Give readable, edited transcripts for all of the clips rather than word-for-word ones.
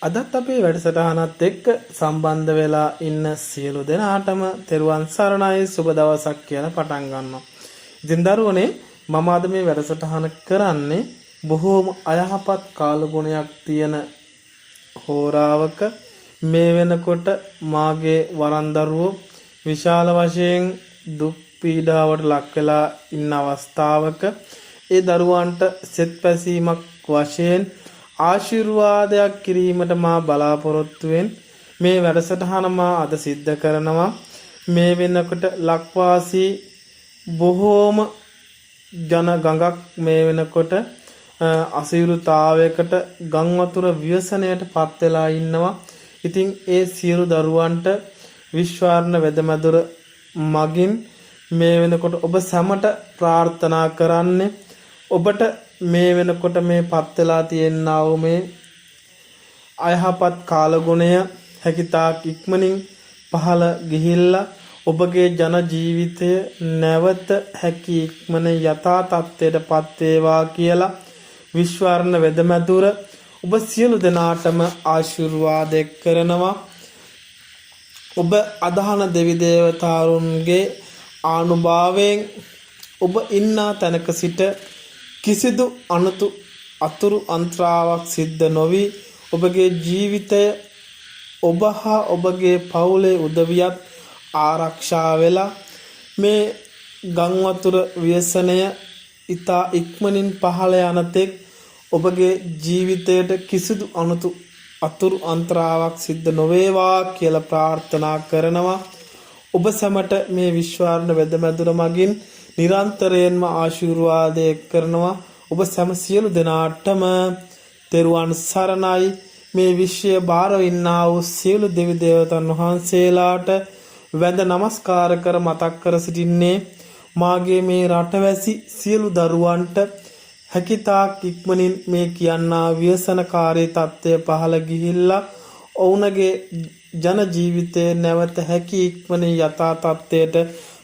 අදත් අපේ වැඩසටහනත් එක්ක සම්බන්ධ වෙලා ඉන්න සියලු දෙනාටම තෙරුවන් සරණයි සුබ දවසක් කියලා පටන් ගන්නවා. ඉතින් දරුවනේ මම අද මේ වැඩසටහන කරන්නේ බොහෝම අයහපත් කාලගුණයක් තියෙන හෝරාවක මේ වෙනකොට මාගේ වරන් දරුවෝ විශාල වශයෙන් දුක් පීඩාවට ලක් වෙලා ඉන්න අවස්ථාවක ඒ දරුවන්ට සෙත් පැසීමක් වශයෙන් ආශිර්වාදයක් කිරීමට මා බලාපොරොත්තුවෙන් මේ වැඩසටහන මා අද සිද්ධ කරනවා. මේ වෙනකොට ලක්වාසී බොහෝම ජන ගඟක් මේ වෙනකොට අසීරුතාවයකට ගම් වතුර ව්‍යසනයට පත් වෙලා ඉන්නවා. ඉතින් ඒ සියලු දරුවන්ට විශ්වාරණ වෙදමැදුර මගින් මේ වෙනකොට ඔබ සැමට ප්‍රාර්ථනා කරන්නේ ඔබට මේ වෙනකොට මේ පත් වෙලා තියෙනා වූ මේ අයහපත් කාලගුණය හැකිතාක් ඉක්මනින් පහළ ගිහිල්ලා ඔබගේ ජන ජීවිතය නැවත හැකි ඉක්මන යථා තත්ත්වයට පත් වේවා කියලා විශ්වර්ණ වෙදමැදුර ඔබ සියලු දෙනාටම ආශිර්වාද කරනවා. ඔබ අදහන දෙවි දේවතාවුන්ගේ ආනුභාවයෙන් ඔබ ඉන්නා තැනක සිට කිසිදු අතුරු අන්ත්‍රාවක් සිද්ධ නොවි ඔබගේ ජීවිතය ඔබ හා ඔබගේ පවුලේ උදවියත් ආරක්ෂා වෙලා මේ ගම් වතුර ව්‍යසනය ඉතා ඉක්මනින් පහළ යනතෙක් ඔබගේ ජීවිතයට කිසිදු අතුරු අන්ත්‍රාවක් සිද්ධ නොවේවා කියලා ප්‍රාර්ථනා කරනවා. ඔබ සැමට මේ විශ්වාරණ වෙදමැදුර මගින් නිරන්තරයෙන්ම ආශිර්වාද කරනවා. ඔබ සැම සියලු දෙනාටම තෙරුවන් සරණයි. මේ විශ්වය බාරව ඉන්නා වූ සියලු දෙවි දේවතන් වහන්සේලාට වැඳ නමස්කාර කර මතක් කර සිටින්නේ මාගේ මේ රටවැසි සියලු දරුවන්ට හැකිතාක් ඉක්මනින් මේ කියන්නා ව්‍යසනකාරී තත්ත්වය පහළ ගිහිල්ලා ඔවුන්ගේ ජන ජීවිතය නැවත හැකි ඉක්මනින් යථා තත්ත්වයට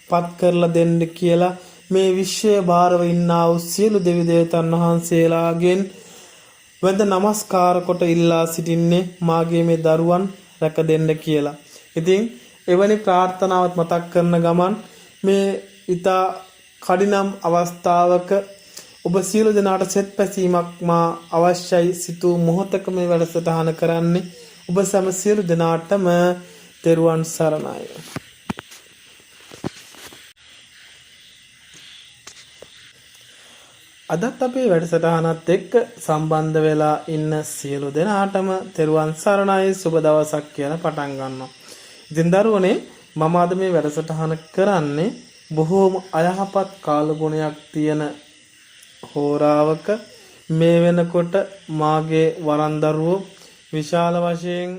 පත් කරලා දෙන්න කියලා මේ විශ්වය බාරව ඉන්නා වූ සියලු දෙවි දේවතන් වහන්සේලාගෙන් වැඳ නමස්කාර කොට ඉල්ලා සිටින්නේ මාගේ මේ දරුවන් රැක දෙන්න කියලා. ඉතින් එවැනි ප්‍රාර්ථනාවත් මතක් කරන ගමන් මේ ඉතා කඩිනම් අවස්ථාවක ඔබ සියලු දෙනාට සෙත් පැසීමක් මා අවශ්‍යයි සිතූ මොහොතක මේ වැඩසටහන කරන්නේ. ඔබ සැම සියලු දෙනාටම තෙරුවන් සරණයි. අදත් අපේ වැඩසටහනත් එක්ක සම්බන්ධ වෙලා ඉන්න සියලු දෙනාටම තෙරුවන් සරණයි සුබ දවසක් කියලා පටන් ගන්නවා. ඉතින් දරුවනේ මම අද මේ වැඩසටහන කරන්නේ බොහෝම අයහපත් කාලගුණයක් තියෙන හෝරාවක මේ වෙනකොට මාගේ වරන් දරුවෝ විශාල වශයෙන්